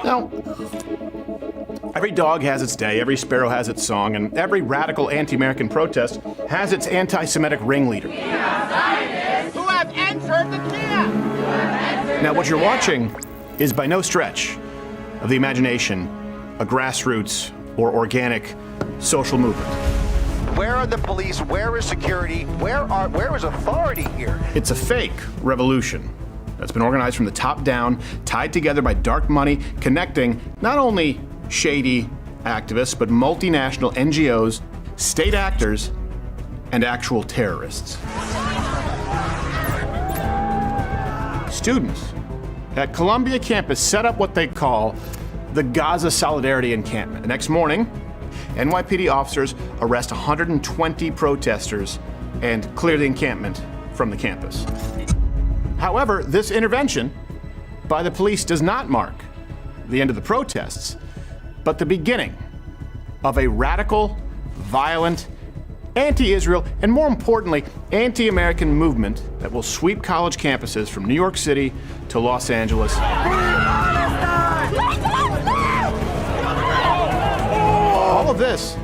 Now, every dog has its day, every sparrow has its song, and every radical anti-American protest has its anti-Semitic ringleader. Who have entered the camp? Now, what you're watching is by no stretch of the imagination a grassroots or organic social movement. Where are the police? Where is security? Where is authority here? It's a fake revolution that's been organized from the top down, tied together by dark money, connecting not only shady activists, but multinational NGOs, state actors, and actual terrorists. Students at Columbia campus set up what they call the Gaza Solidarity Encampment. The next morning, NYPD officers arrest 120 protesters and clear the encampment from the campus. However, this intervention by the police does not mark the end of the protests, but the beginning of a radical, violent, anti-Israel, and more importantly, anti-American movement that will sweep college campuses from New York City to Los Angeles. All of this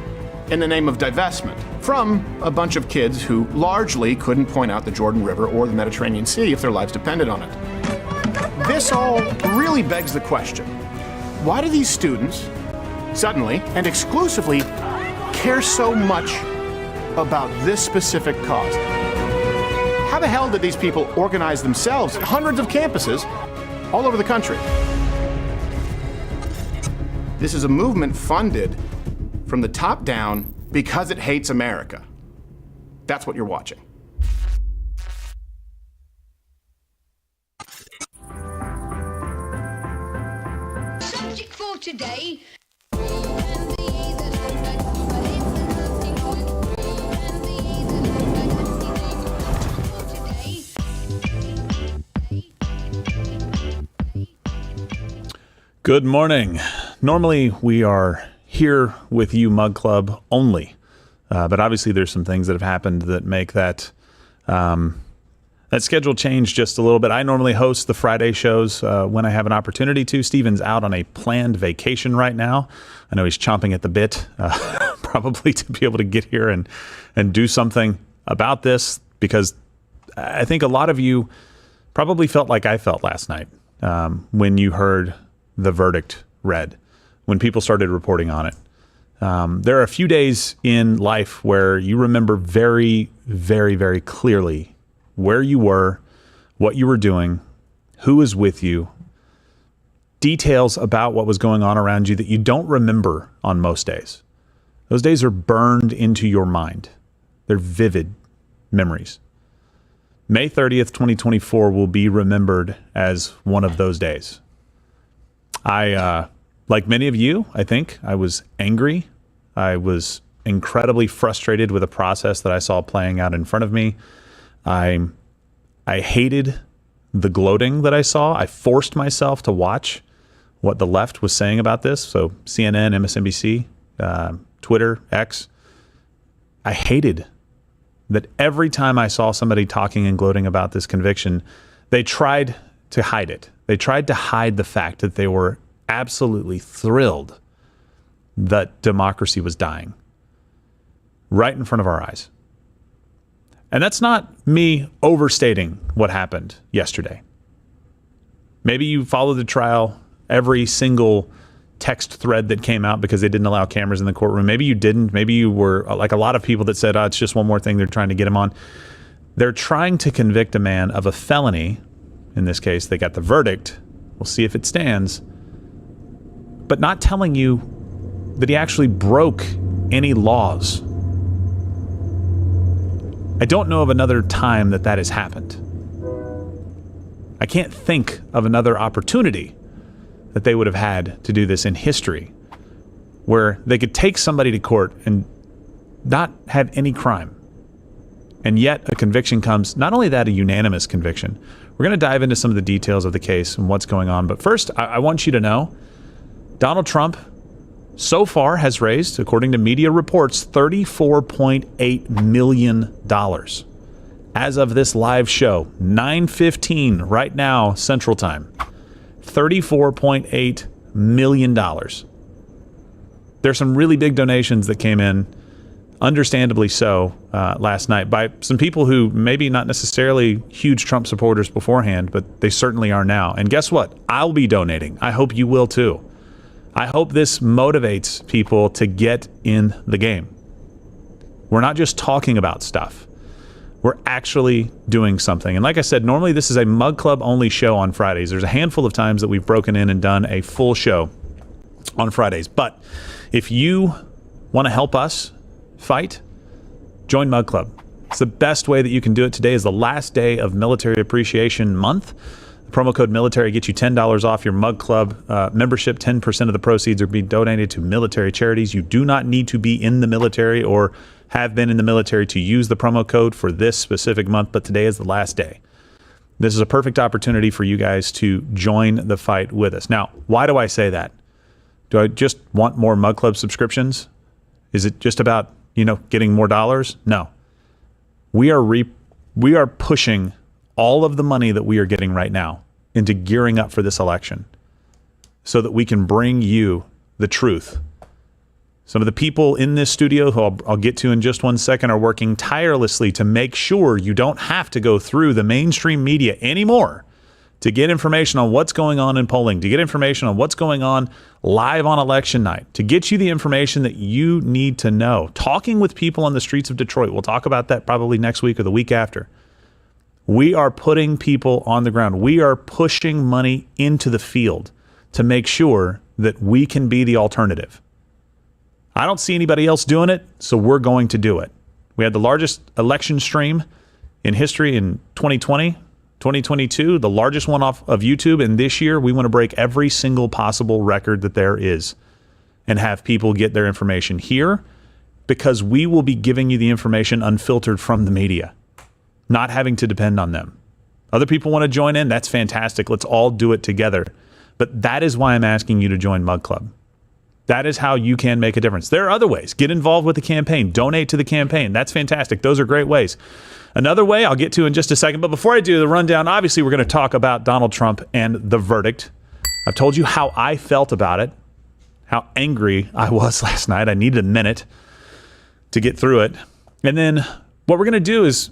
in the name of divestment from a bunch of kids who largely couldn't point out the Jordan River or the Mediterranean Sea if their lives depended on it. This all really begs the question, why do these students suddenly and exclusively care so much about this specific cause? How the hell did these people organize themselves at hundreds of campuses all over the country? This is a movement funded from the top down because it hates America. That's what you're watching. Subject for today. Good morning. Normally we are here with you, Mug Club, only. But obviously there's some things that have happened that make that schedule change just a little bit. I normally host the Friday shows when I have an opportunity to. Steven's out on a planned vacation right now. I know he's chomping at the bit, probably to be able to get here and do something about this, because I think a lot of you probably felt like I felt last night when you heard the verdict read, when people started reporting on it. There are a few days in life where you remember very, very, very clearly where you were, what you were doing, who was with you, details about what was going on around you that you don't remember on most days. Those days are burned into your mind. They're vivid memories. May 30th, 2024 will be remembered as one of those days. I, like many of you, I think, I was angry. I was incredibly frustrated with a process that I saw playing out in front of me. I hated the gloating that I saw. I forced myself to watch what the left was saying about this. So CNN, MSNBC, Twitter, X. I hated that every time I saw somebody talking and gloating about this conviction, they tried to hide it. They tried to hide the fact that they were absolutely thrilled that democracy was dying right in front of our eyes. And that's not me overstating what happened yesterday. Maybe you followed the trial, every single text thread that came out because they didn't allow cameras in the courtroom. Maybe you didn't. Maybe you were like a lot of people that said, it's just one more thing they're trying to get him on. They're trying to convict a man of a felony. In this case, they got the verdict. We'll see if it stands. But not telling you that he actually broke any laws. I don't know of another time that that has happened. I can't think of another opportunity that they would have had to do this in history, where they could take somebody to court and not have any crime. And yet a conviction comes, not only that, a unanimous conviction. We're going to dive into some of the details of the case and what's going on. But first, I want you to know, Donald Trump so far has raised, according to media reports, $34.8 million. As of this live show, 9:15 right now, Central Time. $34.8 million. There's some really big donations that came in, understandably so, last night by some people who maybe not necessarily huge Trump supporters beforehand, but they certainly are now. And guess what? I'll be donating. I hope you will too. I hope this motivates people to get in the game. We're not just talking about stuff. We're actually doing something. And like I said, normally this is a Mug Club only show on Fridays. There's a handful of times that we've broken in and done a full show on Fridays. But if you want to help us fight, join Mug Club. It's the best way that you can do it. Today is the last day of Military Appreciation Month. The promo code military gets you $10 off your Mug Club membership. 10% of the proceeds are being donated to military charities. You do not need to be in the military or have been in the military to use the promo code for this specific month, but today is the last day. This is a perfect opportunity for you guys to join the fight with us. Now, why do I say that? Do I just want more Mug Club subscriptions? Is it just about, getting more dollars? No. We are pushing all of the money that we are getting right now into gearing up for this election so that we can bring you the truth. Some of the people in this studio, who I'll get to in just one second, are working tirelessly to make sure you don't have to go through the mainstream media anymore to get information on what's going on in polling, to get information on what's going on live on election night, to get you the information that you need to know. Talking with people on the streets of Detroit. We'll talk about that probably next week or the week after. We are putting people on the ground. We are pushing money into the field to make sure that we can be the alternative. I don't see anybody else doing it, so we're going to do it. We had the largest election stream in history in 2020, 2022, the largest one off of YouTube. And this year, we want to break every single possible record that there is and have people get their information here, because we will be giving you the information unfiltered from the media, not having to depend on them. Other people want to join in. That's fantastic. Let's all do it together. But that is why I'm asking you to join Mug Club. That is how you can make a difference. There are other ways. Get involved with the campaign. Donate to the campaign. That's fantastic. Those are great ways. Another way I'll get to in just a second. But before I do the rundown, obviously we're going to talk about Donald Trump and the verdict. I've told you how I felt about it, how angry I was last night. I needed a minute to get through it. And then what we're going to do is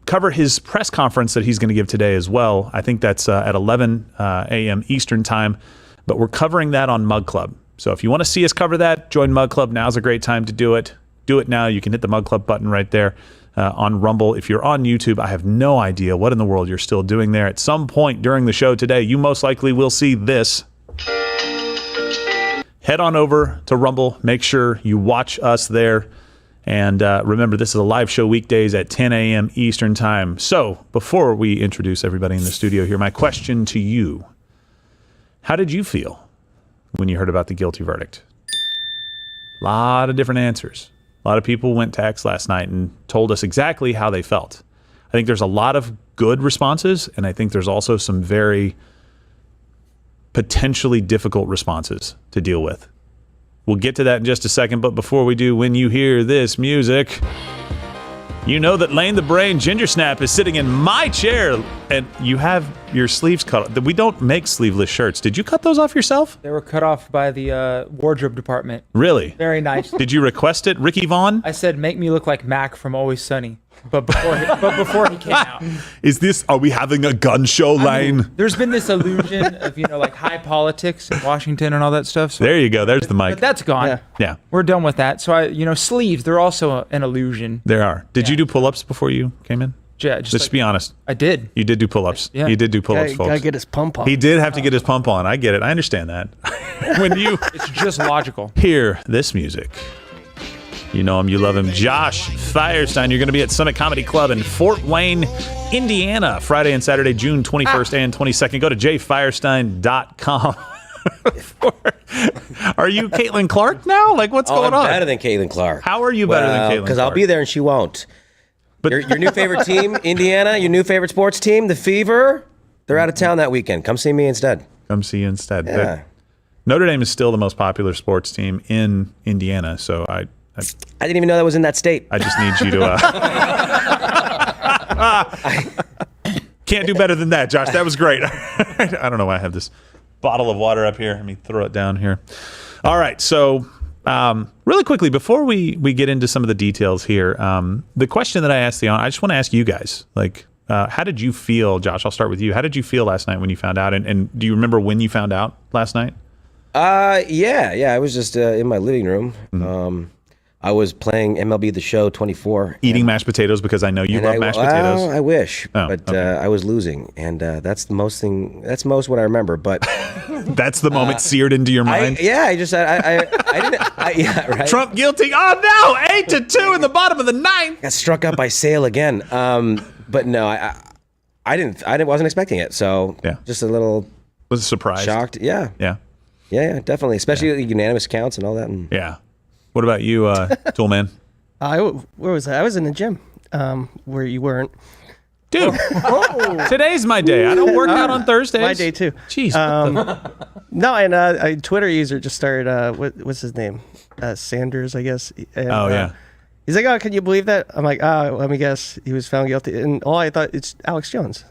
cover his press conference that he's going to give today as well. I think that's at 11 a.m. Eastern time. But we're covering that on Mug Club. So if you want to see us cover that, join Mug Club. Now's a great time to do it. Do it now. You can hit the Mug Club button right there on Rumble. If you're on YouTube, I have no idea what in the world you're still doing there. At some point during the show today, you most likely will see this. Head on over to Rumble. Make sure you watch us there. And remember, this is a live show weekdays at 10 a.m. Eastern time. So before we introduce everybody in the studio here, my question to you: how did you feel when you heard about the guilty verdict? A lot of different answers. A lot of people went text last night and told us exactly how they felt. I think there's a lot of good responses, and I think there's also some very potentially difficult responses to deal with. We'll get to that in just a second, but before we do, when you hear this music, you know that Lane the Brain Ginger Snap is sitting in my chair, and you have your sleeves cut off. We don't make sleeveless shirts. Did you cut those off yourself? They were cut off by the wardrobe department. Really? Very nice. Did you request it, Ricky Vaughn? I said, make me look like Mac from Always Sunny. But before he came out. Are we having a gun show, Lane? There's been this illusion of, like high politics in Washington and all that stuff. So there you go. There's the mic. But that's gone. Yeah. We're done with that. So sleeves, they're also an illusion. There are. Did you do pull-ups before you came in? Yeah, just be honest. I did. You did do pull-ups. Yeah. You did do pull-ups, folks. Gotta get his pump on. He did have to get his pump on. I get it. I understand that. When you It's just logical. hear this music, you know him, you love him. Josh Firestine, you're going to be at Summit Comedy Club in Fort Wayne, Indiana, Friday and Saturday, June 21st and 22nd. Go to jfirestine.com. Are you Caitlin Clark now? Like, what's going on? I'm better than Caitlin Clark. How are you better than Caitlin Clark? Because I'll be there and she won't. But Your new favorite team, Indiana, your new favorite sports team, the Fever, they're out of town that weekend. Come see me instead. Come see you instead. Yeah. Notre Dame is still the most popular sports team in Indiana, so I didn't even know that was in that state. I just need you to... Can't do better than that, Josh. That was great. I don't know why I have this bottle of water up here. Let me throw it down here. All right, so really quickly, before we get into some of the details here, the question that I asked I just want to ask you guys, like, how did you feel, Josh? I'll start with you. How did you feel last night when you found out? And do you remember when you found out last night? Yeah. I was just in my living room. I was playing MLB The Show 24. Eating mashed potatoes because I know you love mashed potatoes. I wish, but okay. I was losing, and that's most what I remember. But that's the moment seared into your mind. I didn't. Yeah, right. Trump guilty. Oh no, 8-2 in the bottom of the ninth. Got struck up by Sale again. But no, I wasn't expecting it. So just a little was surprised, shocked. Yeah, definitely. Especially unanimous counts and all that. And, yeah. What about you, Toolman? Where was I? I was in the gym, where you weren't. Dude, today's my day. I don't work out on Thursdays. My day too. Jeez. No, and a Twitter user just started. What's his name? Sanders, I guess. And, he's like, "Oh, can you believe that?" I'm like, let me guess. He was found guilty, and all I thought it's Alex Jones.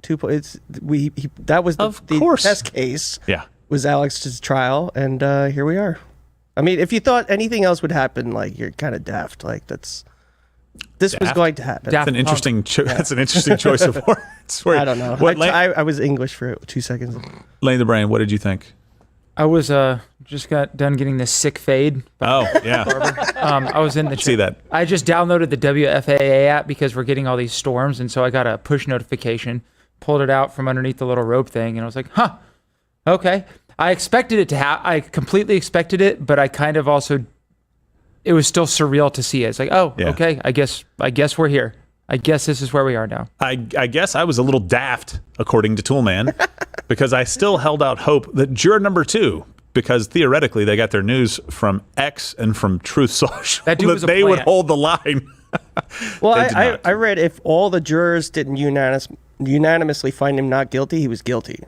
2 points. That was the test case. Yeah, was Alex's trial, and here we are. I mean, if you thought anything else would happen, like, you're kind of daft. Like, this was going to happen. That's an interesting. That's an interesting choice of words. I don't know. I was English for 2 seconds. Lane the Brain, what did you think? I was just got done getting this sick fade. Oh yeah. I was in the. See that? I just downloaded the WFAA app because we're getting all these storms, and so I got a push notification. Pulled it out from underneath the little rope thing, and I was like, "Huh, okay." I expected it to happen. I completely expected it, but I kind of also, it was still surreal to see it. It's like, okay, I guess we're here. I guess this is where we are now. I guess I was a little daft, according to Toolman, because I still held out hope that juror number 2, because theoretically they got their news from X and from Truth Social, that they would hold the line. Well, I read if all the jurors didn't unanimously find him not guilty, he was guilty.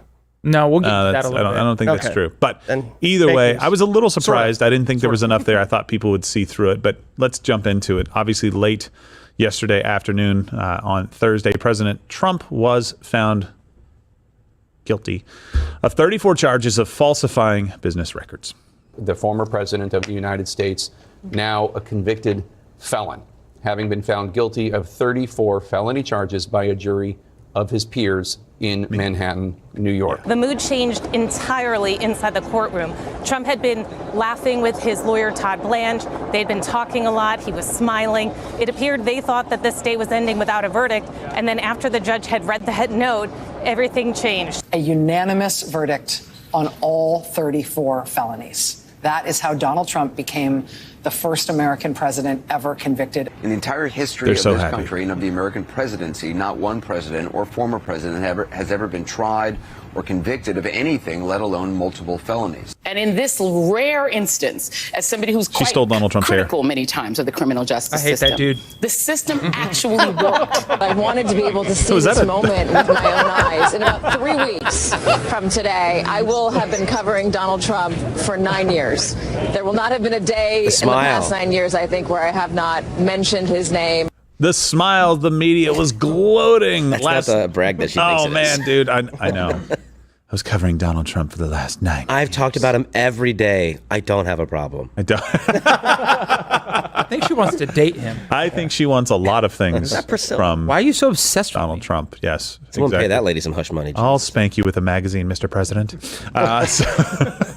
No, we'll get to that a little bit. I don't think that's true. But either way, I was a little surprised. I didn't think there was enough there. I thought people would see through it. But let's jump into it. Obviously, late yesterday afternoon on Thursday, President Trump was found guilty of 34 charges of falsifying business records. The former president of the United States, now a convicted felon, having been found guilty of 34 felony charges by a jury of his peers in Manhattan, New York. The mood changed entirely inside the courtroom. Trump had been laughing with his lawyer, Todd Blanche. They'd been talking a lot. He was smiling. It appeared they thought that this day was ending without a verdict. And then after the judge had read the note, everything changed. A unanimous verdict on all 34 felonies. That is how Donald Trump became the first American president ever convicted. In the entire history of this country and of the American presidency, not one president or former president has ever been tried or convicted of anything, let alone multiple felonies. And in this rare instance, as somebody who's quite stole Donald Trump's critical many times of the criminal justice system, I hate that dude. The system actually worked. I wanted to be able to see this moment with my own eyes. In about 3 weeks from today, I will have been covering Donald Trump for 9 years. There will not have been a day in the past 9 years, I think, where I have not mentioned his name. The smile, the media was gloating. That's not the brag that she thinks it is. Man, dude, I know. I was covering Donald Trump for the last 9 years. I've talked about him every day. I don't have a problem. I don't. I think she wants to date him. I think she wants a lot of things from Why are you so obsessed with Donald Trump. Yes, Someone pay that lady some hush money. I'll spank you with a magazine, Mr. President. So,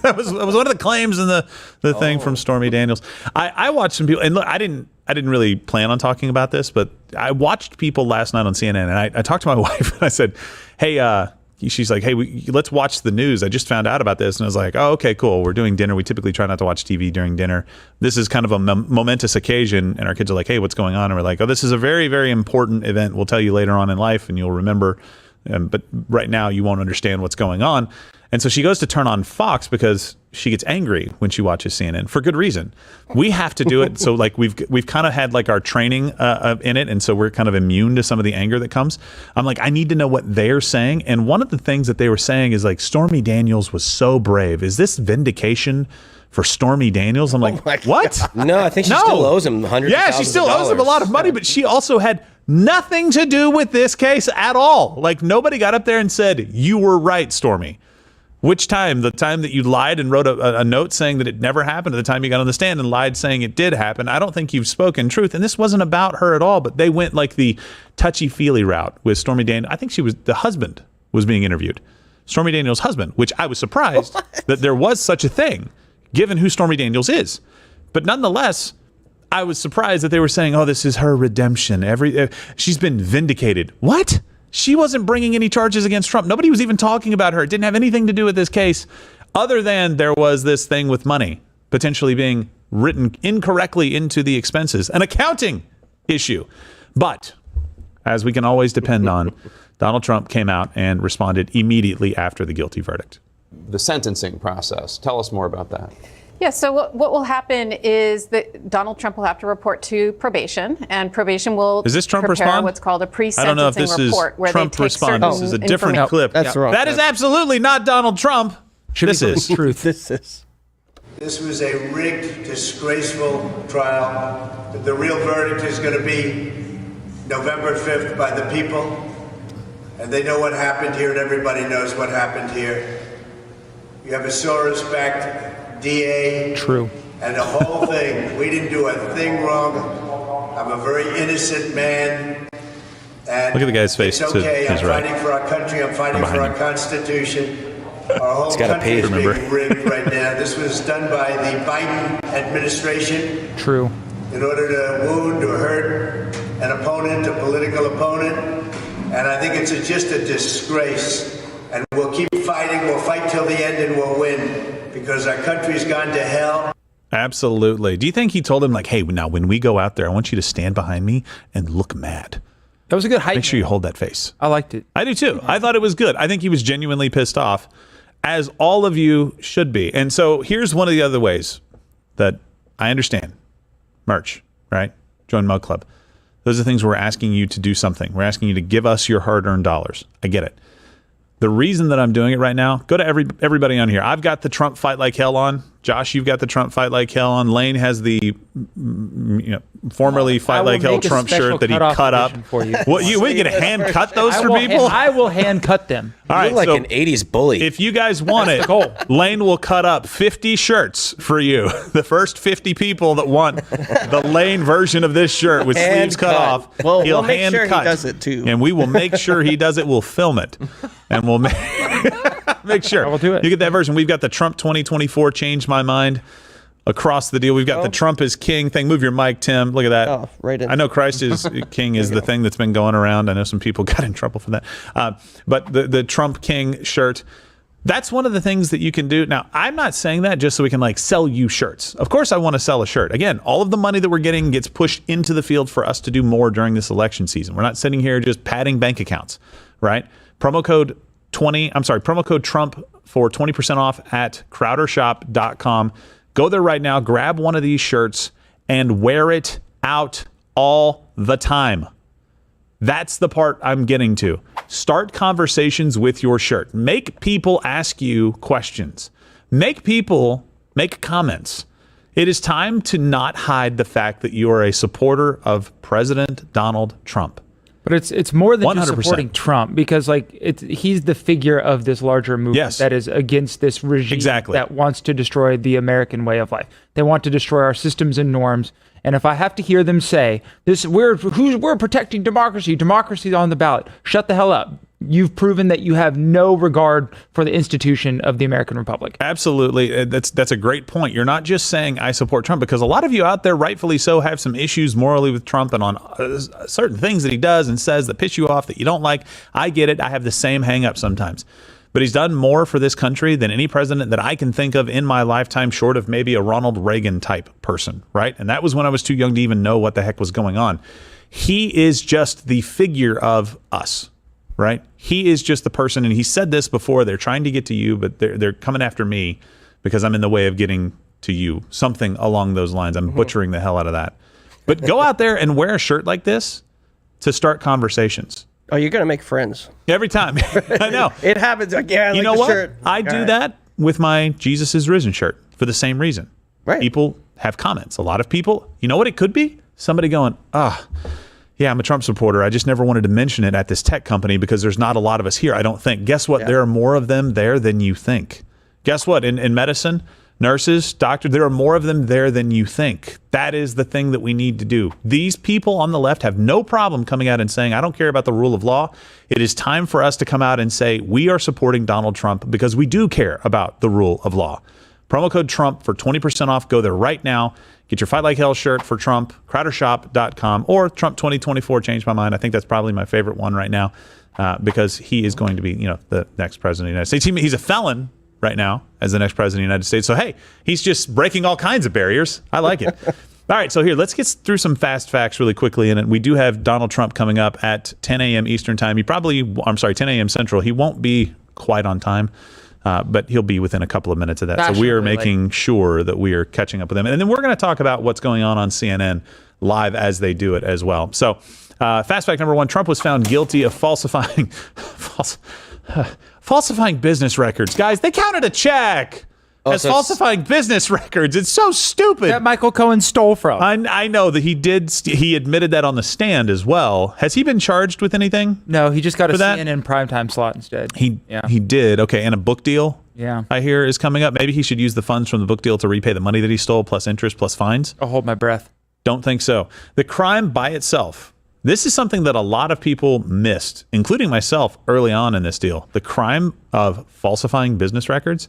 that was one of the claims in the thing from Stormy Daniels. I watched some people, and look, I didn't really plan on talking about this, but I watched people last night on CNN, and I talked to my wife, and I said, hey, she's like, hey, let's watch the news. I just found out about this. And I was like, oh, okay, cool. We're doing dinner. We typically try not to watch TV during dinner. This is kind of a momentous occasion. And our kids are like, hey, what's going on? And we're like, oh, this is a very, very important event. We'll tell you later on in life and you'll remember. But right now you won't understand what's going on. And so she goes to turn on Fox because she gets angry when she watches CNN for good reason. We have to do it. So like we've kind of had like our training in it. And so we're kind of immune to some of the anger that comes. I'm like, I need to know what they're saying. And one of the things that they were saying is like, Stormy Daniels was so brave. Is this vindication for Stormy Daniels? I'm like, what? No, I think she still owes him hundreds of thousands of dollars. Yeah, she still owes him a lot of money, but she also had nothing to do with this case at all. Like nobody got up there and said, you were right, Stormy. Which time? The time that you lied and wrote a note saying that it never happened, or the time you got on the stand and lied saying it did happen? I don't think you've spoken truth. And this wasn't about her at all, but they went like the touchy-feely route with Stormy Daniels. I think the husband was being interviewed. Stormy Daniels' husband, which I was surprised that there was such a thing, given who Stormy Daniels is. But nonetheless, I was surprised that they were saying, oh, this is her redemption. She's been vindicated. What? She wasn't bringing any charges against Trump. Nobody was even talking about her. It didn't have anything to do with this case, other than there was this thing with money potentially being written incorrectly into the expenses, an accounting issue. But as we can always depend on, Donald Trump came out and responded immediately after the guilty verdict. The sentencing process. Tell us more about that. Yeah, so what will happen is that Donald Trump will have to report to probation, and probation will prepare respond? what's called a pre-sentencing I don't know if this report is where Trump they take respond. certain This is a different clip. That's wrong. That is absolutely not Donald Trump. This is truth. This was a rigged, disgraceful trial. The real verdict is going to be November 5th by the people, and they know what happened here, and everybody knows what happened here. You have a source backed DA. True. And the whole thing. We didn't do a thing wrong. I'm a very innocent man. And look at the guy's face. It's okay. I'm right. fighting for our country. I'm fighting for our Constitution. Our whole country is being rigged right now. This was done by the Biden administration. True. In order to wound or hurt an opponent, a political opponent. And I think it's just a disgrace. And we'll keep fighting. We'll fight till the end and we'll win. Because our country's gone to hell. Absolutely. Do you think he told him, like, hey, now when we go out there, I want you to stand behind me and look mad? That was a good hype. Make sure you hold that face. I liked it. I do too. I thought it was good. I think he was genuinely pissed off, as all of you should be. And so here's one of the other ways that I understand. Merch, right? Join Mug Club. Those are things we're asking you to do something. We're asking you to give us your hard-earned dollars. I get it. The reason that I'm doing it right now, go to everybody on here. I've got the Trump Fight Like Hell on. Josh, you've got the Trump Fight Like Hell on. Lane has the formerly Fight Like Hell Trump shirt that he cut up. For you. What, we going to hand cut those for people? I will hand cut them. All right, you're like an 80s bully. If you guys want it, Lane will cut up 50 shirts for you. The first 50 people that want the Lane version of this shirt with sleeves cut off, well, he'll we'll make hand sure cut. he does it too. And we will make sure he does it. We'll film it. And we'll make sure. I will do it. You get that version. We've got the Trump 2024 Change My Mind across the deal. We've got the Trump is King thing. Move your mic, Tim. Look at that. Oh, right in. I know Christ is King is the thing that's been going around. I know some people got in trouble for that. But the Trump King shirt, that's one of the things that you can do. Now, I'm not saying that just so we can like sell you shirts. Of course, I want to sell a shirt. Again, all of the money that we're getting gets pushed into the field for us to do more during this election season. We're not sitting here just padding bank accounts, right? Promo code Trump for 20% off at crowdershop.com. Go there right now, grab one of these shirts, and wear it out all the time. That's the part I'm getting to. Start conversations with your shirt. Make people ask you questions. Make people make comments. It is time to not hide the fact that you are a supporter of President Donald Trump. But it's more than 100%. just supporting Trump, because like he's the figure of this larger movement that is against this regime that wants to destroy the American way of life. They want to destroy our systems and norms. And if I have to hear them say this, we're protecting democracy. Democracy's on the ballot. Shut the hell up. You've proven that you have no regard for the institution of the American Republic. Absolutely. That's a great point. You're not just saying I support Trump, because a lot of you out there, rightfully so, have some issues morally with Trump and on certain things that he does and says that piss you off, that you don't like. I get it. I have the same hang up sometimes. But he's done more for this country than any president that I can think of in my lifetime, short of maybe a Ronald Reagan type person, right? And that was when I was too young to even know what the heck was going on. He is just the figure of us. Right? He is just the person, and he said this before, they're trying to get to you, but they're coming after me because I'm in the way of getting to you. Something along those lines. I'm butchering the hell out of that. But go out there and wear a shirt like this to start conversations. Oh, you're going to make friends. Every time. I know. It happens again. You know what? I do that with my Jesus is Risen shirt for the same reason. Right. People have comments. A lot of people, you know what it could be? Somebody going, yeah, I'm a Trump supporter. I just never wanted to mention it at this tech company because there's not a lot of us here, I don't think. Guess what? There are more of them there than you think. Guess what? In medicine, nurses, doctors, there are more of them there than you think. That is the thing that we need to do. These people on the left have no problem coming out and saying, I don't care about the rule of law. It is time for us to come out and say, we are supporting Donald Trump because we do care about the rule of law. Promo code Trump for 20% off. Go there right now. Get your Fight Like Hell shirt for Trump, crowdershop.com, or Trump 2024. Changed my mind. I think that's probably my favorite one right now because he is going to be, the next president of the United States. He's a felon right now as the next president of the United States. So, hey, he's just breaking all kinds of barriers. I like it. All right, so here, let's get through some fast facts really quickly. And we do have Donald Trump coming up at 10 a.m. Eastern time. 10 a.m. Central. He won't be quite on time. But he'll be within a couple of minutes of that. So we are making sure that we are catching up with him. And then we're going to talk about what's going on CNN live as they do it as well. So fast fact number one, Trump was found guilty of falsifying business records. Guys, they counted a check as falsifying business records. It's so stupid. That Michael Cohen stole from. I know that he did. He admitted that on the stand as well. Has he been charged with anything? No, he just got a CNN primetime slot instead. He did. Okay, and a book deal. Yeah, I hear is coming up. Maybe he should use the funds from the book deal to repay the money that he stole, plus interest, plus fines. I'll hold my breath. Don't think so. The crime by itself. This is something that a lot of people missed, including myself early on in this deal. The crime of falsifying business records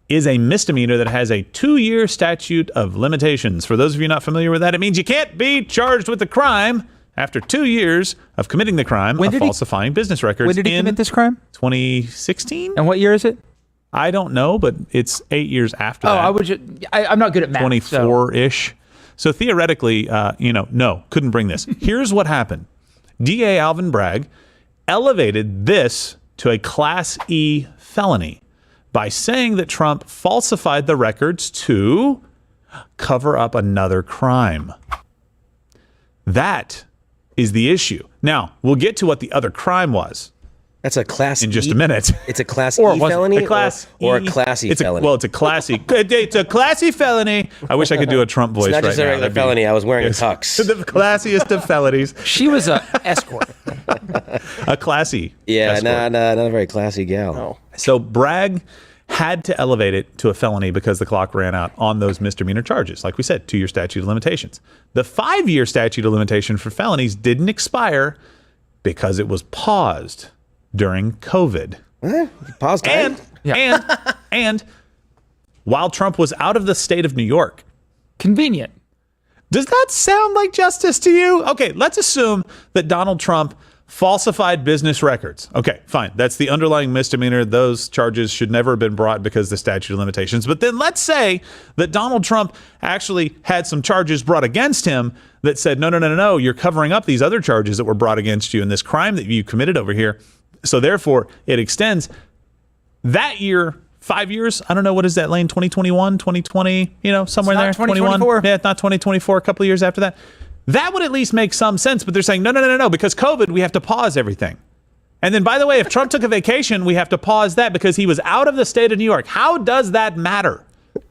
is a misdemeanor that has a 2-year statute of limitations. For those of you not familiar with that, it means you can't be charged with the crime after 2 years of committing the crime of falsifying business records. When did he commit this crime? 2016. And what year is it? I don't know, but it's 8 years after that. I'm not good at math. 24-ish. So theoretically, no, couldn't bring this. Here's what happened. DA Alvin Bragg elevated this to a Class E felony by saying that Trump falsified the records to cover up another crime. That is the issue. Now, we'll get to what the other crime was. That's a Class E? In just a minute. It's a Class E felony or a classy felony? It's a classy. It's a classy felony. I wish I could do a Trump voice right now. It's not just a regular felony. I was wearing a tux. The classiest of felonies. She was an escort. A classy escort. not a very classy gal. No. So Bragg had to elevate it to a felony because the clock ran out on those misdemeanor charges. Like we said, 2-year statute of limitations. The 5-year statute of limitation for felonies didn't expire because it was paused during COVID. Paused. And while Trump was out of the state of New York. Convenient. Does that sound like justice to you? Okay, let's assume that Donald Trump falsified business records. Okay, fine. That's the underlying misdemeanor. Those charges should never have been brought because of the statute of limitations. But then let's say that Donald Trump actually had some charges brought against him that said, no, you're covering up these other charges that were brought against you in this crime that you committed over here. So therefore, it extends that year, 5 years. I don't know. What is that, Lane? 2021, 2020, somewhere there. 2024. 21. Yeah, not 2024, a couple of years after that. That would at least make some sense. But they're saying, no. Because COVID, we have to pause everything. And then, by the way, if Trump took a vacation, we have to pause that because he was out of the state of New York. How does that matter?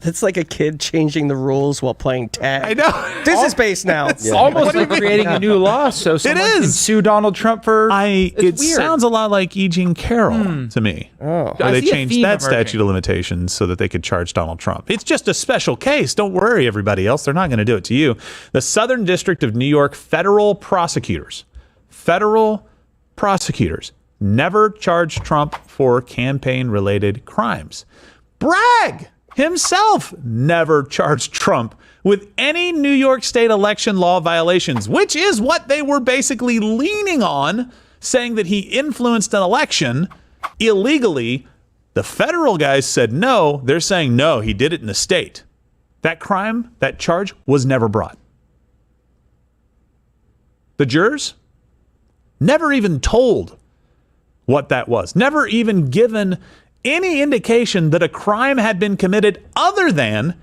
It's like a kid changing the rules while playing tag. I know. This is based now. It's almost like creating a new law so someone can sue Donald Trump for... It sounds a lot like E. Jean Carroll to me. Oh. Where they changed that statute of limitations so that they could charge Donald Trump. It's just a special case. Don't worry, everybody else. They're not going to do it to you. The Southern District of New York federal prosecutors never charged Trump for campaign-related crimes. Bragg himself never charged Trump with any New York State election law violations, which is what they were basically leaning on, saying that he influenced an election illegally. The federal guys said no. They're saying no, he did it in the state. That crime, that charge was never brought. The jurors never even told what that was, never even given any indication that a crime had been committed other than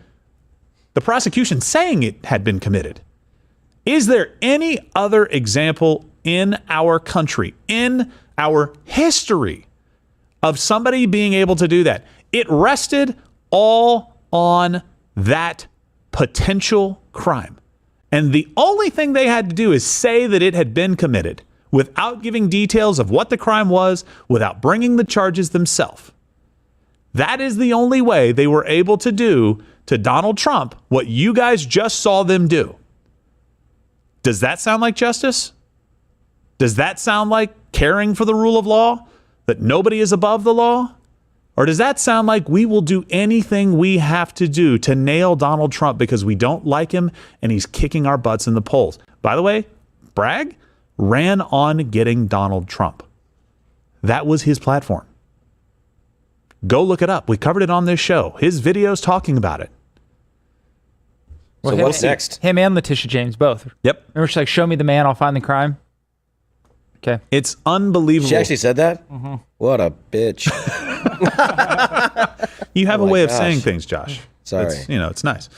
the prosecution saying it had been committed. Is there any other example in our country, in our history, of somebody being able to do that? It rested all on that potential crime. And the only thing they had to do is say that it had been committed without giving details of what the crime was, without bringing the charges themselves. That is the only way they were able to do to Donald Trump what you guys just saw them do. Does that sound like justice? Does that sound like caring for the rule of law? That nobody is above the law? Or does that sound like we will do anything we have to do to nail Donald Trump because we don't like him and he's kicking our butts in the polls? By the way, Bragg ran on getting Donald Trump. That was his platform. Go look it up. We covered it on this show. His videos talking about it. So what's next? Him and Letitia James both. Yep. Remember, she's like, show me the man, I'll find the crime. Okay. It's unbelievable. She actually said that? Mm-hmm. What a bitch. You have a way of saying things, Josh. Sorry. It's nice.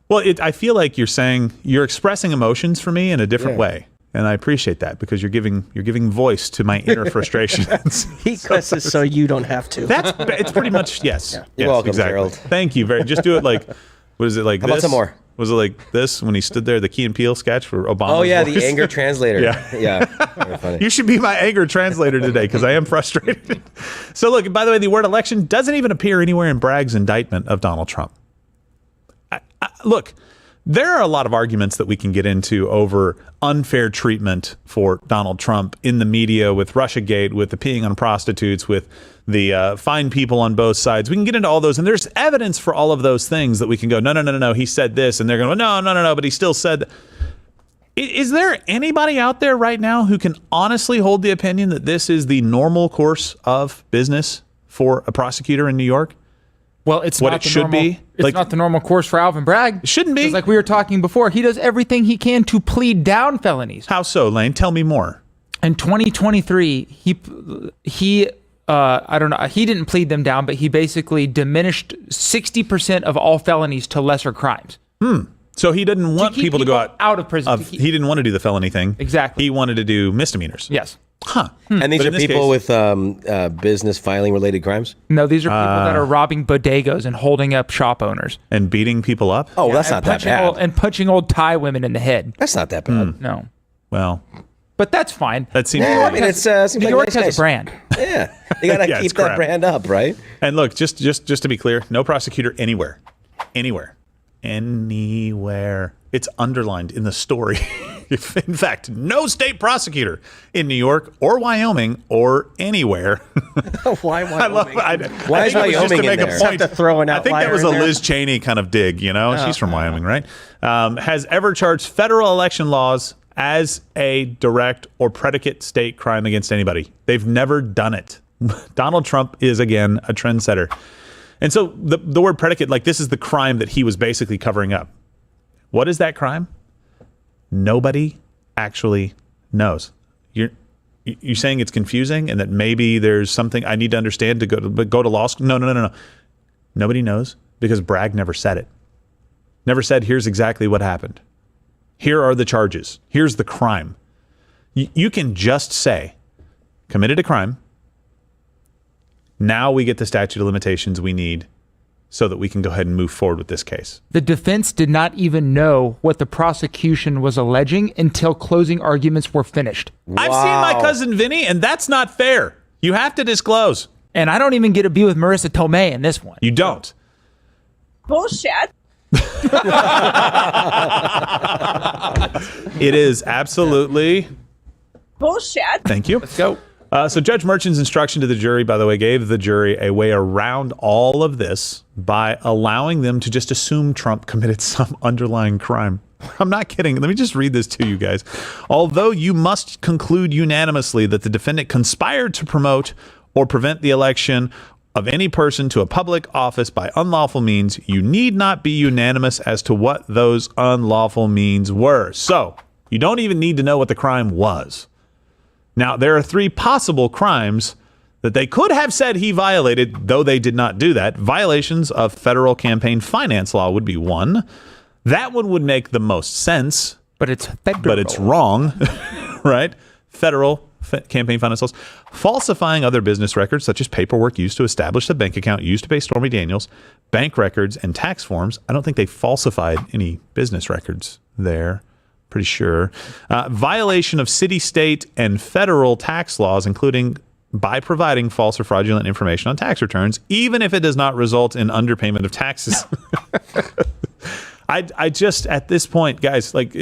Well, I feel like you're expressing emotions for me in a different way. And I appreciate that because you're giving voice to my inner frustrations. He cusses so you don't have to. It's pretty much, yes. You're Yes, welcome, exactly. Gerald. Thank you just do it like, what is it like How this? about some more? Was it like this when he stood there, the Key and Peele sketch for Obama? Oh, yeah, the anger translator. Yeah. Very funny. You should be my anger translator today because I am frustrated. So look, by the way, the word election doesn't even appear anywhere in Bragg's indictment of Donald Trump. Look, there are a lot of arguments that we can get into over unfair treatment for Donald Trump in the media with Russiagate, with the peeing on prostitutes, with the fine people on both sides. We can get into all those, and there's evidence for all of those things that we can go, no, he said this, and they're going, no, but he still said that. Is there anybody out there right now who can honestly hold the opinion that this is the normal course of business for a prosecutor in New York? Well, it's what not it should be. It's not the normal course for Alvin Bragg. It shouldn't be. Like we were talking before, he does everything he can to plead down felonies. How so, Lane? Tell me more. In 2023, he I don't know, he didn't plead them down, but he basically diminished 60% of all felonies to lesser crimes. So he didn't want people to go out of prison. He didn't want to do the felony thing. Exactly. He wanted to do misdemeanors. Yes. Huh. And these are people with business filing related crimes? No, these are people that are robbing bodegas and holding up shop owners. And beating people up? Oh, that's not that bad. And punching old Thai women in the head. That's not that bad. No. Well, but that's fine. That seems seems New like York nice, has nice. a brand. Yeah. You got to keep that brand up, right? And look, just to be clear, no prosecutor anywhere. It's underlined in the story. In fact, no state prosecutor in New York or Wyoming or anywhere. Why Wyoming? Why is Wyoming in there? Just have to throw an I think that outlier was in a there. Liz Cheney kind of dig, She's from Wyoming, right? Has ever charged federal election laws as a direct or predicate state crime against anybody. They've never done it. Donald Trump is, again, a trendsetter. And so the word predicate, like this is the crime that he was basically covering up. What is that crime? Nobody actually knows. You're saying it's confusing and that maybe there's something I need to understand to go to law school? No. Nobody knows because Bragg never said it. Never said, here's exactly what happened. Here are the charges. Here's the crime. You can just say, committed a crime. Now we get the statute of limitations we need so that we can go ahead and move forward with this case. The defense did not even know what the prosecution was alleging until closing arguments were finished. Wow. I've seen my cousin Vinny, and that's not fair. You have to disclose. And I don't even get to be with Marissa Tomei in this one. You don't. Bullshit. It is absolutely bullshit. Thank you. Let's go. So Judge Merchan's instruction to the jury, by the way, gave the jury a way around all of this by allowing them to just assume Trump committed some underlying crime. I'm not kidding. Let me just read this to you guys. Although you must conclude unanimously that the defendant conspired to promote or prevent the election of any person to a public office by unlawful means, you need not be unanimous as to what those unlawful means were. So you don't even need to know what the crime was. Now, there are 3 possible crimes that they could have said he violated, though they did not do that. Violations of federal campaign finance law would be one. That one would make the most sense. But it's federal. But it's wrong, right? Federal campaign finance laws. Falsifying other business records, such as paperwork used to establish a bank account used to pay Stormy Daniels, bank records, and tax forms. I don't think they falsified any business records there. Pretty sure. Violation of city, state, and federal tax laws, including by providing false or fraudulent information on tax returns, even if it does not result in underpayment of taxes. I just, at this point, guys, like,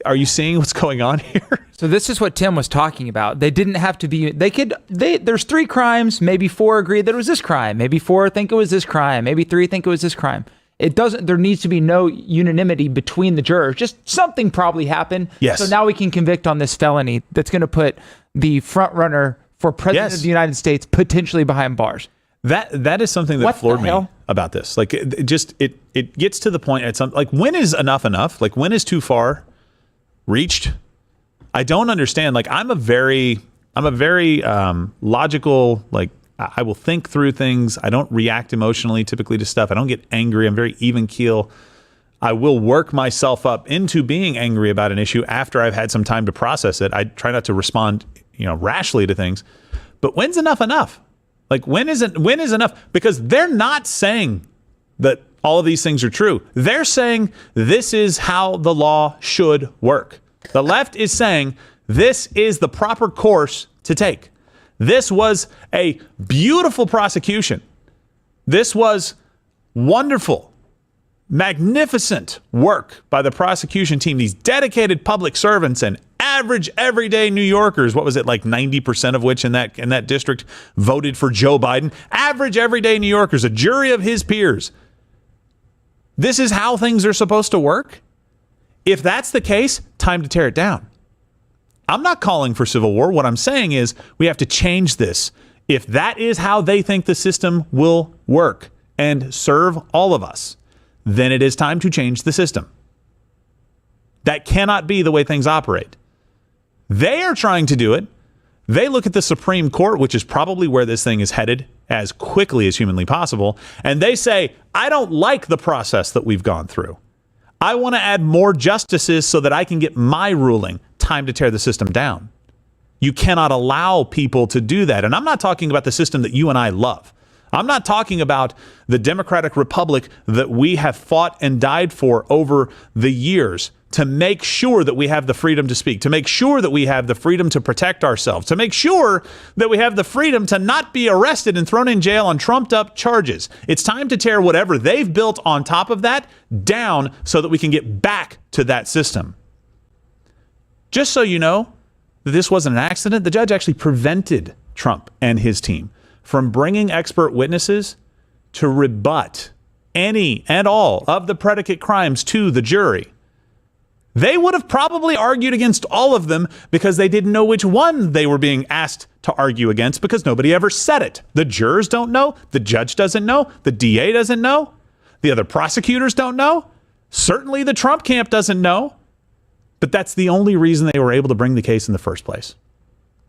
are you seeing what's going on here? So this is what Tim was talking about. They didn't have to be, there's 3 crimes, maybe 4 agree that it was this crime, maybe 4 think it was this crime, maybe 3 think it was this crime. There needs to be no unanimity between the jurors. Just something probably happened. Yes. So now we can convict on this felony that's going to put the front runner for president of the United States potentially behind bars. That is something that floored me about this. Like, it gets to the point at some, like, when is enough enough? Like, when is too far reached? I don't understand. Like, I'm a very logical, like, I will think through things. I don't react emotionally typically to stuff. I don't get angry. I'm very even keel. I will work myself up into being angry about an issue after I've had some time to process it. I try not to respond, rashly to things. But when's enough enough? Like, when is enough? Because they're not saying that all of these things are true. They're saying this is how the law should work. The left is saying this is the proper course to take. This was a beautiful prosecution. This was wonderful, magnificent work by the prosecution team. These dedicated public servants and average everyday New Yorkers, what was it, like 90% of which in that district voted for Joe Biden? Average everyday New Yorkers, a jury of his peers. This is how things are supposed to work? If that's the case, time to tear it down. I'm not calling for civil war. What I'm saying is we have to change this. If that is how they think the system will work and serve all of us, then it is time to change the system. That cannot be the way things operate. They are trying to do it. They look at the Supreme Court, which is probably where this thing is headed as quickly as humanly possible, and they say, I don't like the process that we've gone through. I want to add more justices so that I can get my ruling. Time to tear the system down. You cannot allow people to do that. And I'm not talking about the system that you and I love. I'm not talking about the democratic republic that we have fought and died for over the years to make sure that we have the freedom to speak, to make sure that we have the freedom to protect ourselves, to make sure that we have the freedom to not be arrested and thrown in jail on trumped up charges. It's time to tear whatever they've built on top of that down so that we can get back to that system. Just so you know that this wasn't an accident, the judge actually prevented Trump and his team from bringing expert witnesses to rebut any and all of the predicate crimes to the jury. They would have probably argued against all of them because they didn't know which one they were being asked to argue against because nobody ever said it. The jurors don't know. The judge doesn't know. The DA doesn't know. The other prosecutors don't know. Certainly the Trump camp doesn't know. But that's the only reason they were able to bring the case in the first place.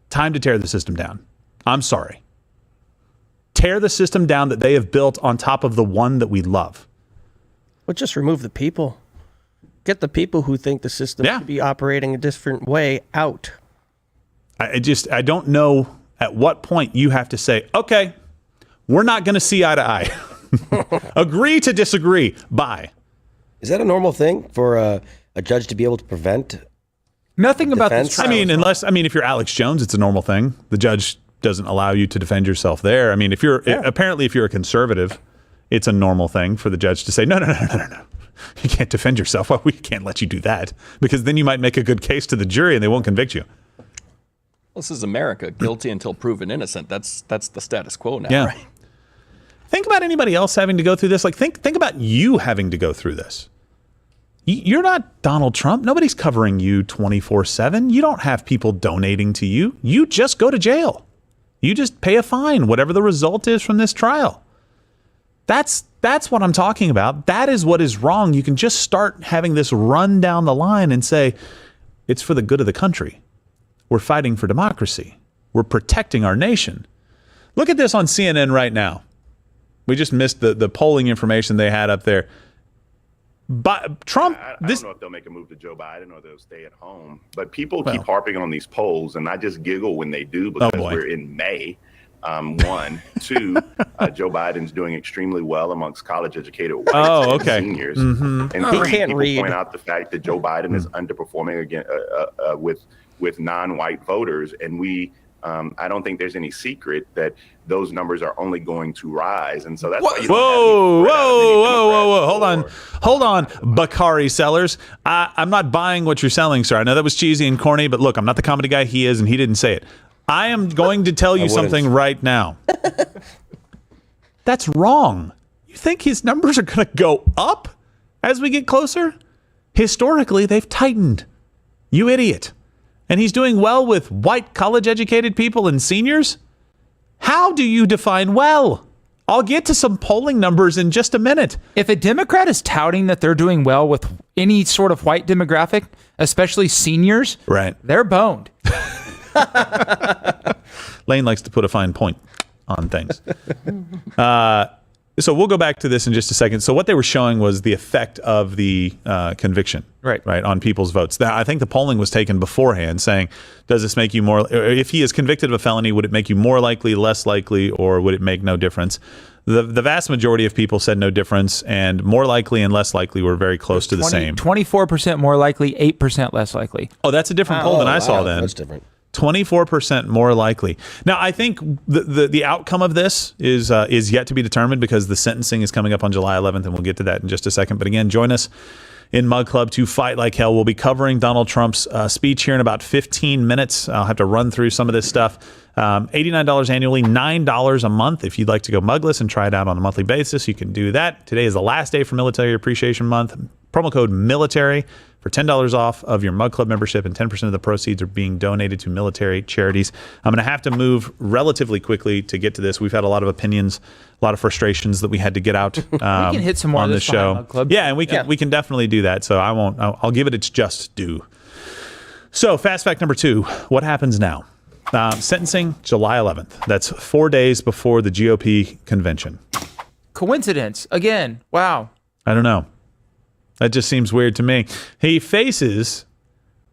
Time to tear the system down. I'm sorry. Tear the system down that they have built on top of the one that we love. Well, just remove the people. Get the people who think the system should be operating a different way out. I don't know at what point you have to say, okay, we're not going to see eye to eye. Agree to disagree. Bye. Is that a normal thing for a judge to be able to prevent? Nothing about this trial. If you're Alex Jones, it's a normal thing. The judge doesn't allow you to defend yourself there. I mean, if you're a conservative, it's a normal thing for the judge to say, no. You can't defend yourself. Well, we can't let you do that because then you might make a good case to the jury and they won't convict you. This is America. Guilty until proven innocent. That's the status quo now, right? Think about anybody else having to go through this. Like think about you having to go through this. You're not Donald Trump. Nobody's covering you 24/7. You don't have people donating to you. You just go to jail. You just pay a fine, whatever the result is from this trial. That's what I'm talking about. That is what is wrong. You can just start having this run down the line and say, it's for the good of the country. We're fighting for democracy. We're protecting our nation. Look at this on CNN right now. We just missed the polling information they had up there. But Trump, I don't know if they'll make a move to Joe Biden or they'll stay at home. But people keep harping on these polls, and I just giggle when they do because we're in May. One. Two, Joe Biden's doing extremely well amongst college-educated whites and seniors. And three, people point out the fact that Joe Biden is underperforming again with non-white voters, and I don't think there's any secret that those numbers are only going to rise, and so that's why you don't whoa, hold on, Bakari sellers. I'm not buying what you're selling, sir. I know that was cheesy and corny, but look, I'm not the comedy guy he is, and he didn't say it. I am going to tell you something right now. That's wrong. You think his numbers are going to go up as we get closer? Historically, they've tightened. You idiot. And he's doing well with white college-educated people and seniors? How do you define well? I'll get to some polling numbers in just a minute. If a Democrat is touting that they're doing well with any sort of white demographic, especially seniors, right, they're boned. Lane likes to put a fine point on things. So we'll go back to this in just a second. So what they were showing was the effect of the conviction, right, on people's votes. Now, I think the polling was taken beforehand, saying, does this make you more, if he is convicted of a felony, would it make you more likely, less likely, or would it make no difference? The vast majority of people said no difference, and more likely and less likely were very close to the same. 24% more likely, 8% less likely. Oh, that's a different poll than I saw then. That's different. 24% more likely. Now, I think the outcome of this is yet to be determined because the sentencing is coming up on July 11th, and we'll get to that in just a second. But again, join us in Mug Club to fight like hell. We'll be covering Donald Trump's speech here in about 15 minutes. I'll have to run through some of this stuff. $89 annually, $9 a month. If you'd like to go mugless and try it out on a monthly basis, you can do that. Today is the last day for Military Appreciation Month. Promo code MILITARY for $10 off of your Mug Club membership, and 10% of the proceeds are being donated to military charities. I'm going to have to move relatively quickly to get to this. We've had a lot of opinions, a lot of frustrations that we had to get out we can hit some more on of the this show. Mug Club. Yeah, and we can definitely do that. So I'll give it its just due. So fast fact number 2, what happens now? Sentencing July 11th. That's 4 days before the GOP convention. Coincidence again. Wow. I don't know. That just seems weird to me. He faces.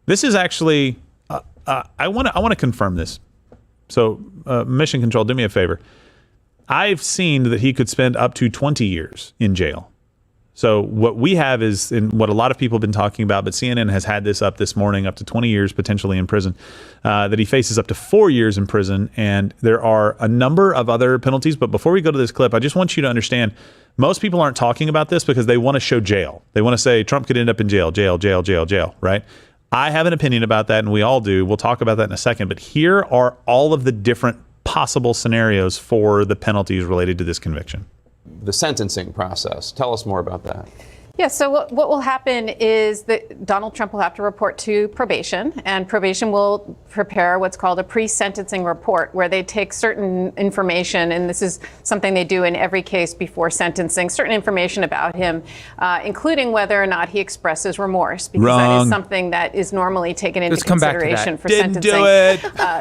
This is actually. I want to confirm this. So, Mission Control, do me a favor. I've seen that he could spend up to 20 years in jail. So what we have is, in what a lot of people have been talking about, but CNN has had this up this morning, up to 20 years potentially in prison, that he faces up to 4 years in prison. And there are a number of other penalties. But before we go to this clip, I just want you to understand, most people aren't talking about this because they want to show jail. They want to say Trump could end up in jail, right? I have an opinion about that, and we all do. We'll talk about that in a second. But here are all of the different possible scenarios for the penalties related to this conviction. The sentencing process. Tell us more about that. Yeah, so what will happen is that Donald Trump will have to report to probation, and probation will prepare what's called a pre-sentencing report, where they take certain information, and this is something they do in every case before sentencing, certain information about him, including whether or not he expresses remorse, because that is something that is normally taken into consideration for sentencing. Do it.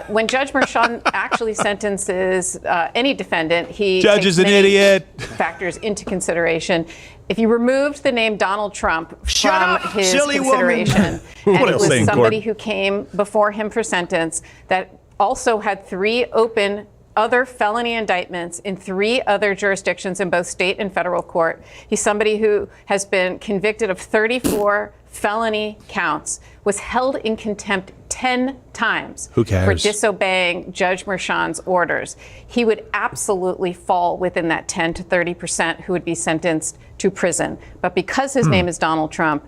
When Judge Merchan actually sentences any defendant, he Judge is an idiot. Factors into consideration. If you removed the name Donald Trump from his consideration, and it was somebody who came before him for sentence that also had 3 open other felony indictments in 3 other jurisdictions in both state and federal court. He's somebody who has been convicted of 34 felony counts, was held in contempt 10 times for disobeying Judge Merchan's orders. He would absolutely fall within that 10 to 30% who would be sentenced to prison. But because his name is Donald Trump,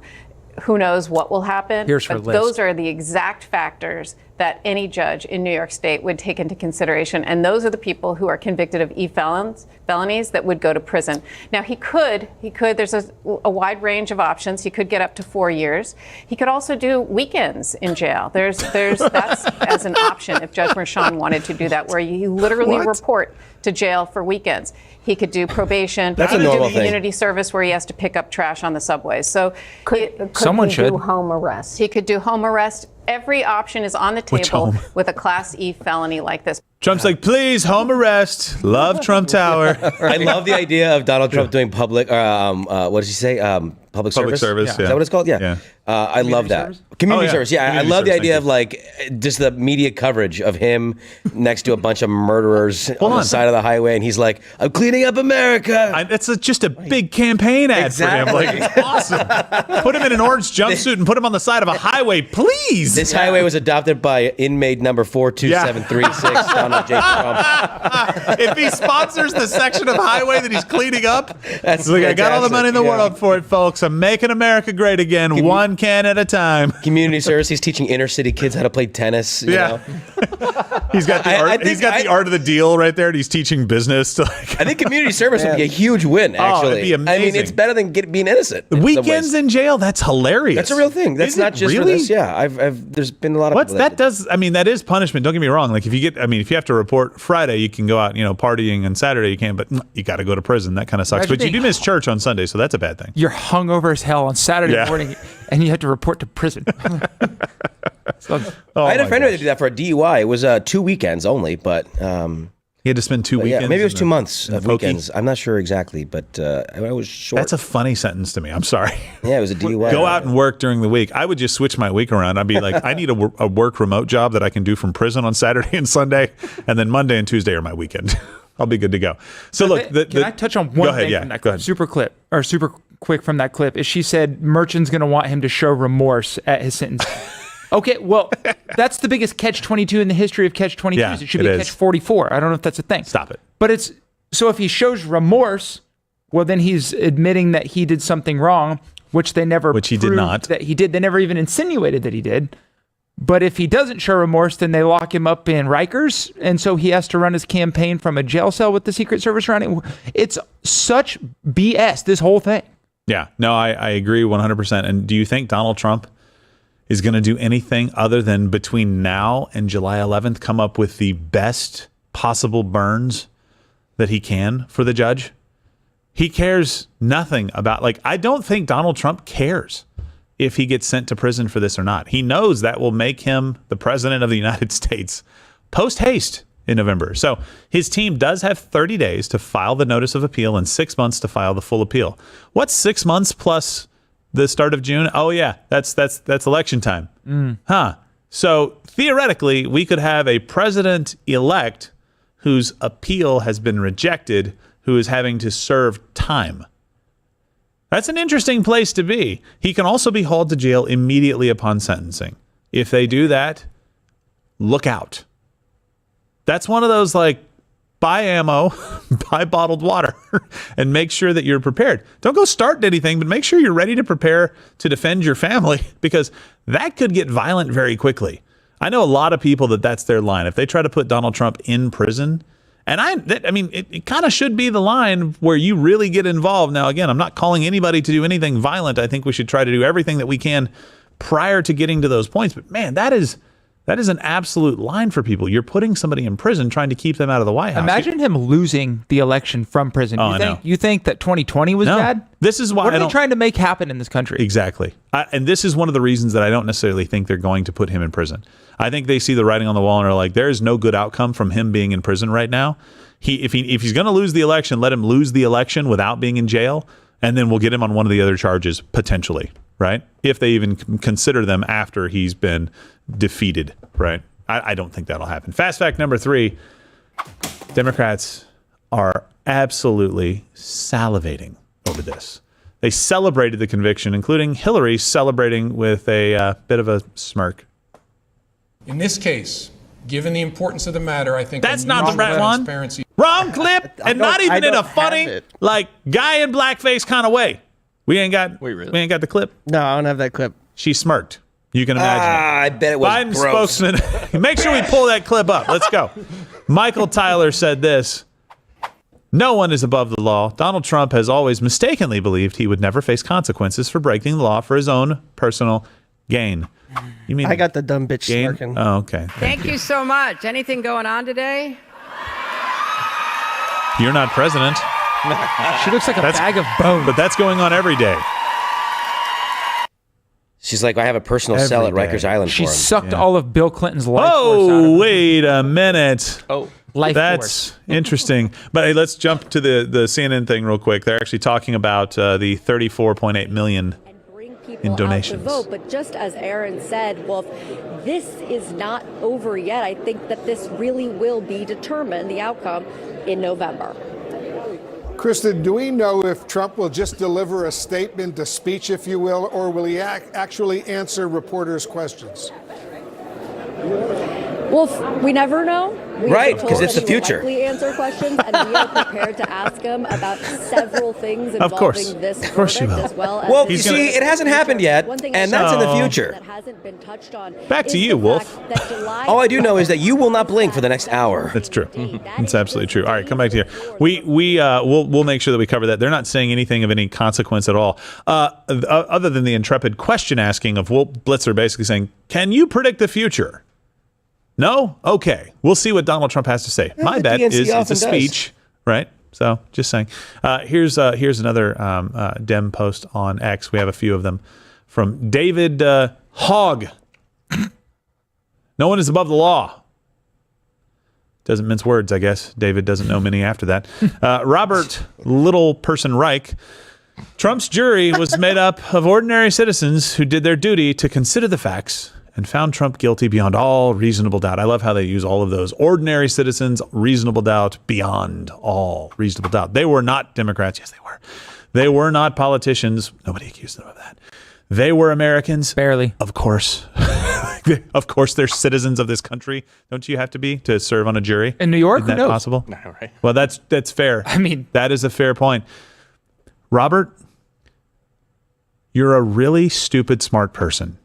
who knows what will happen? But those are the exact factors that any judge in New York State would take into consideration. And those are the people who are convicted of felonies that would go to prison. Now, he could, there's a wide range of options. He could get up to 4 years. He could also do weekends in jail. That's as an option if Judge Merchan wanted to do that, where you literally report to jail for weekends. He could do probation. That's he a could normal do thing. community service where he has to pick up trash on the subways. So Could someone he should do home arrest? He could do home arrest. Every option is on the table with a Class E felony like this. Trump's like, please, home arrest. Love Trump Tower. I love the idea of Donald Trump doing public, what did she say? Public service? service, Is that what it's called? Yeah. I love that. service? Community Oh, yeah. service. Yeah, Community I love the service, idea thank of like just the media coverage of him next to a bunch of murderers on the side of the highway, and he's like, "I'm cleaning up America." It's just a big campaign ad for him. Like, it's awesome. Put him in an orange jumpsuit and put him on the side of a highway, please. This highway was adopted by inmate number 42736, Donald J. Trump. If he sponsors the section of highway that he's cleaning up, That's like, I got all the money in the fantastic, world for it, folks. I'm making America great again, one can at a time. Community service. He's teaching inner city kids how to play tennis. You know? He's got the art. He's got the art of the deal right there, and he's teaching business. To I think community service would be a huge win. Actually, it'd be amazing. I mean, it's better than being innocent. The weekends in jail. That's hilarious. That's a real thing. That's not just for this. Yeah, there's been a lot of. What's that does? I mean, that is punishment. Don't get me wrong. Like if you if you have to report Friday, you can go out, partying, and Saturday you can't. But you got to go to prison. That kind of sucks. Imagine But you do miss church on Sunday, so that's a bad thing. You're hungover as hell on Saturday morning, and you have to report to prison. I had a friend who had to do that for a DUI. It was 2 weekends only, but he had to spend 2 weekends. Yeah, maybe it was 2 months of weekends. I'm not sure exactly, but I was short. That's a funny sentence to me. I'm sorry. Yeah, it was a DUI. Go out and work during the week. I would just switch my week around. I'd be like, I need a work remote job that I can do from prison on Saturday and Sunday, and then Monday and Tuesday are my weekend. I'll be good to go. So look, can I touch on one thing from that clip? Super quick from that clip is she said Merchan's going to want him to show remorse at his sentence. Okay, well, that's the biggest catch-22 in the history of catch-22s. Yeah, it should be catch-44. I don't know if that's a thing. Stop it. But it's so if he shows remorse, well, then he's admitting that he did something wrong, which they never he did not. That he did. They never even insinuated that he did. But if he doesn't show remorse, then they lock him up in Rikers, and so he has to run his campaign from a jail cell with the Secret Service running. It's such BS, this whole thing. Yeah, no, I agree 100%. And do you think Donald Trump is going to do anything other than between now and July 11th come up with the best possible burns that he can for the judge? He cares nothing about, I don't think Donald Trump cares if he gets sent to prison for this or not. He knows that will make him the president of the United States post haste in November. So his team does have 30 days to file the notice of appeal and 6 months to file the full appeal. What's 6 months plus the start of June? Oh yeah, that's election time. So theoretically, we could have a president-elect whose appeal has been rejected, who is having to serve time. That's an interesting place to be. He can also be hauled to jail immediately upon sentencing. If they do that, look out. That's one of those buy ammo, buy bottled water, and make sure that you're prepared. Don't go starting anything, but make sure you're ready to prepare to defend your family, because that could get violent very quickly. I know a lot of people that's their line. If they try to put Donald Trump in prison, and it kind of should be the line where you really get involved. Now, again, I'm not calling anybody to do anything violent. I think we should try to do everything that we can prior to getting to those points. But man, that is an absolute line for people. You're putting somebody in prison trying to keep them out of the White House. Imagine him losing the election from prison. Oh, I know. You think that 2020 was bad? This is why what are they trying to make happen in this country? Exactly. And this is one of the reasons that I don't necessarily think they're going to put him in prison. I think they see the writing on the wall and are like, there is no good outcome from him being in prison right now. If he's going to lose the election, let him lose the election without being in jail, and then we'll get him on one of the other charges potentially, right? If they even consider them after he's been defeated, right? I don't think that'll happen. Fast fact number 3, Democrats are absolutely salivating over this. They celebrated the conviction, including Hillary celebrating with a bit of a smirk. In this case, given the importance of the matter, I think that's not the right one. Wrong clip, and not even in a funny, guy in blackface kind of way. We ain't got the clip. No, I don't have that clip. She smirked. You can imagine it. I bet it was Biden gross. spokesman. Make sure we pull that clip up. Let's go. Michael Tyler said this. No one is above the law. Donald Trump has always mistakenly believed he would never face consequences for breaking the law for his own personal gain. You mean I got the dumb bitch gain? smirking. Oh, okay. Thank you so much. Anything going on today? You're not president. She looks like a bag of bones. But that's going on every day. She's like, I have a personal cell at Rikers Island She for him. sucked all of Bill Clinton's life force out of Oh, him. wait a minute. That's interesting. But hey, let's jump to the CNN thing real quick. They're actually talking about the 34.8 million in donations. Vote, but just as Aaron said, well, if this is not over yet, I think that this really will be determined, the outcome, in November. Kristen, do we know if Trump will just deliver a statement, a speech, if you will, or will he actually answer reporters' questions? Well, we never know. We Right, were told 'cause it's that the he will future. likely answer questions, and we are prepared to ask him about several things Of course. involving this Of course you verdict, will. as well as Well, the you see, it hasn't happened yet, and that's in the future. that hasn't been touched on. Back to you, Wolf. All I do know is that you will not blink for the next hour. That's true. It's absolutely true. All right, come back to here. We'll make sure that we cover that. They're not saying anything of any consequence at all, other than the intrepid question asking of Wolf Blitzer, basically saying, "Can you predict the future?" No? Okay. We'll see what Donald Trump has to say. My the bet DNC is it's a often does. speech, right? So just saying. Here's another Dem post on X. We have a few of them from David Hogg. No one is above the law. Doesn't mince words, I guess. David doesn't know many after that. Robert Little Person Reich. Trump's jury was made up of ordinary citizens who did their duty to consider the facts and found Trump guilty beyond all reasonable doubt. I love how they use all of those. Ordinary citizens, reasonable doubt, beyond all reasonable doubt. They were not Democrats. Yes, they were. They were not politicians. Nobody accused them of that. They were Americans. Barely. Of course. Of course, they're citizens of this country. Don't you have to be to serve on a jury? In New York? Isn't that Who knows? possible? No, right. Well, that's fair. I mean, that is a fair point. Robert, you're a really stupid smart person.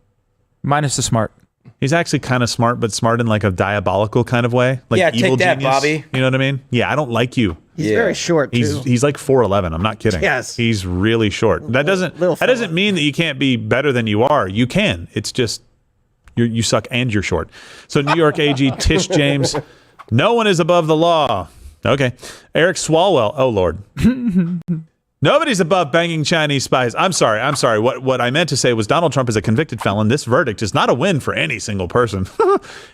Minus the smart. He's actually kind of smart, but smart in like a diabolical kind of way. Like Yeah, take evil that, genius. Bobby. You know what I mean? Yeah, I don't like you. He's very short, too. He's like 4'11". I'm not kidding. Yes. He's really short. That doesn't mean that you can't be better than you are. You can. It's just you suck and you're short. So New York AG Tish James, no one is above the law. Okay. Eric Swalwell. Oh Lord. Nobody's above banging Chinese spies. I'm sorry. What I meant to say was Donald Trump is a convicted felon. This verdict is not a win for any single person.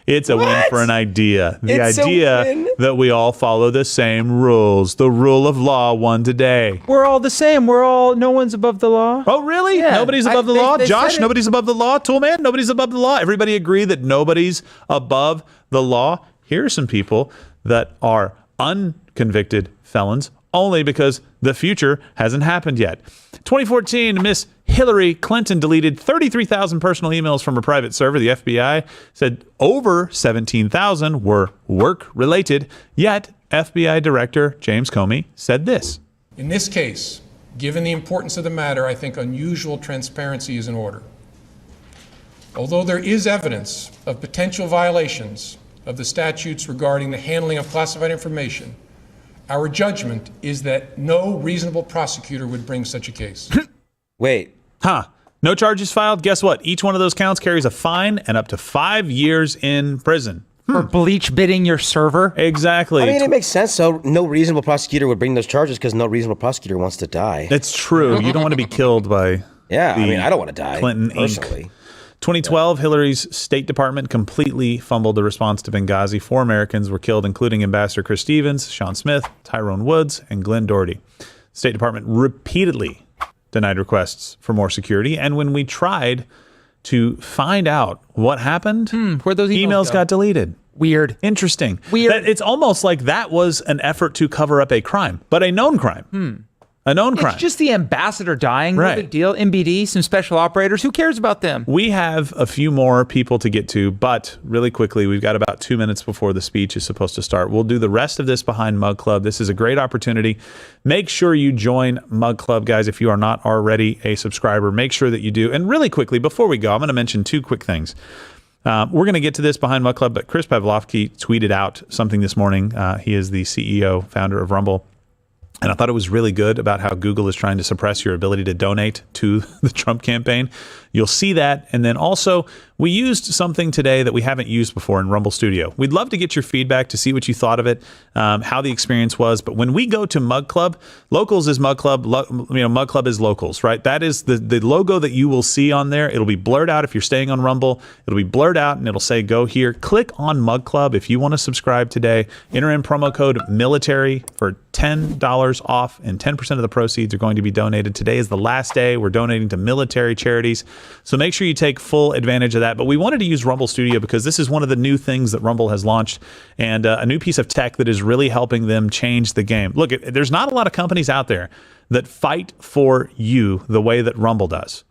It's a win for an idea. The idea that we all follow the same rules. The rule of law won today. We're all the same. No one's above the law. Oh, really? Yeah. Nobody's above the law? They Josh, said it. nobody's above the law? Toolman, nobody's above the law? Everybody agree that nobody's above the law? Here are some people that are unconvicted felons only because the future hasn't happened yet. 2014, Miss Hillary Clinton deleted 33,000 personal emails from her private server. The FBI said over 17,000 were work-related, yet FBI Director James Comey said this. In this case, given the importance of the matter, I think unusual transparency is in order. Although there is evidence of potential violations of the statutes regarding the handling of classified information, our judgment is that no reasonable prosecutor would bring such a case. Wait. No charges filed? Guess what? Each one of those counts carries a fine and up to 5 years in prison. For bleach bidding your server? Exactly. I mean, it makes sense. So no reasonable prosecutor would bring those charges because no reasonable prosecutor wants to die. That's true. You don't want to be killed by Yeah, I mean, I don't want to die. Clinton personally. Inc. 2012, Hillary's State Department completely fumbled the response to Benghazi. 4 Americans were killed, including Ambassador Chris Stevens, Sean Smith, Tyrone Woods, and Glenn Doherty. State Department repeatedly denied requests for more security. And when we tried to find out what happened, where'd those emails go? got deleted. Weird. Interesting. Weird. It's almost like that was an effort to cover up a crime, but a known crime. A known crime. It's just the ambassador dying. Right. No big deal. MBD, some special operators. Who cares about them? We have a few more people to get to, but really quickly, we've got about 2 minutes before the speech is supposed to start. We'll do the rest of this behind Mug Club. This is a great opportunity. Make sure you join Mug Club, guys. If you are not already a subscriber, make sure that you do. And really quickly, before we go, I'm going to mention 2 quick things. We're going to get to this behind Mug Club, but Chris Pavlovsky tweeted out something this morning. He is the CEO, founder of Rumble. And I thought it was really good about how Google is trying to suppress your ability to donate to the Trump campaign. You'll see that. And then also, we used something today that we haven't used before in Rumble Studio. We'd love to get your feedback to see what you thought of it, how the experience was. But when we go to Mug Club, Locals is Mug Club, Mug Club is Locals, right? That is the logo that you will see on there. It'll be blurred out if you're staying on Rumble. It'll be blurred out and it'll say go here. Click on Mug Club if you want to subscribe today. Enter in promo code military for $10 off, and 10% of the proceeds are going to be donated. Today is the last day. We're donating to military charities. So make sure you take full advantage of that. But we wanted to use Rumble Studio because this is one of the new things that Rumble has launched, and a new piece of tech that is really helping them change the game. Look, there's not a lot of companies out there that fight for you the way that Rumble does.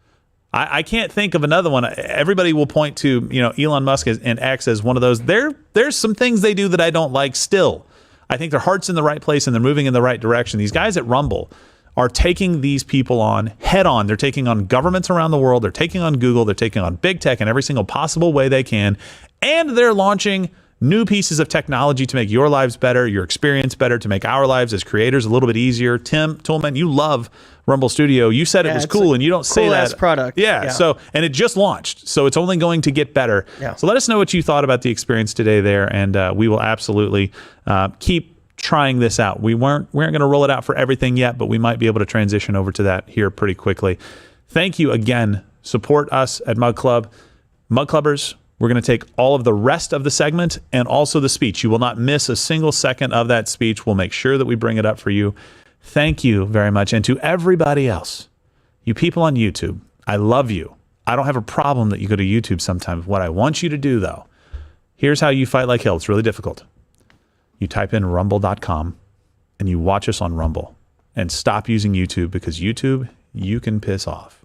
I can't think of another one. Everybody will point to, Elon Musk and X as one of those. There's some things they do that I don't like still. I think their heart's in the right place and they're moving in the right direction. These guys at Rumble are taking these people on head on. They're taking on governments around the world. They're taking on Google. They're taking on big tech in every single possible way they can. And they're launching new pieces of technology to make your lives better, your experience better, to make our lives as creators a little bit easier. Tim Toolman, you love Rumble Studio. You said it was cool, and you don't say that. Cool-ass product. Yeah. So, and it just launched, so it's only going to get better. Yeah. So let us know what you thought about the experience today there, and we will absolutely keep trying this out. We weren't going to roll it out for everything yet, but we might be able to transition over to that here pretty quickly. Thank you again. Support us at Mug Club. Mug Clubbers, we're going to take all of the rest of the segment and also the speech. You will not miss a single second of that speech. We'll make sure that we bring it up for you. Thank you very much. And to everybody else, you people on YouTube, I love you. I don't have a problem that you go to YouTube sometimes. What I want you to do, though, here's how you fight like hell. It's really difficult. You type in rumble.com and you watch us on Rumble, and stop using YouTube, because YouTube, you can piss off.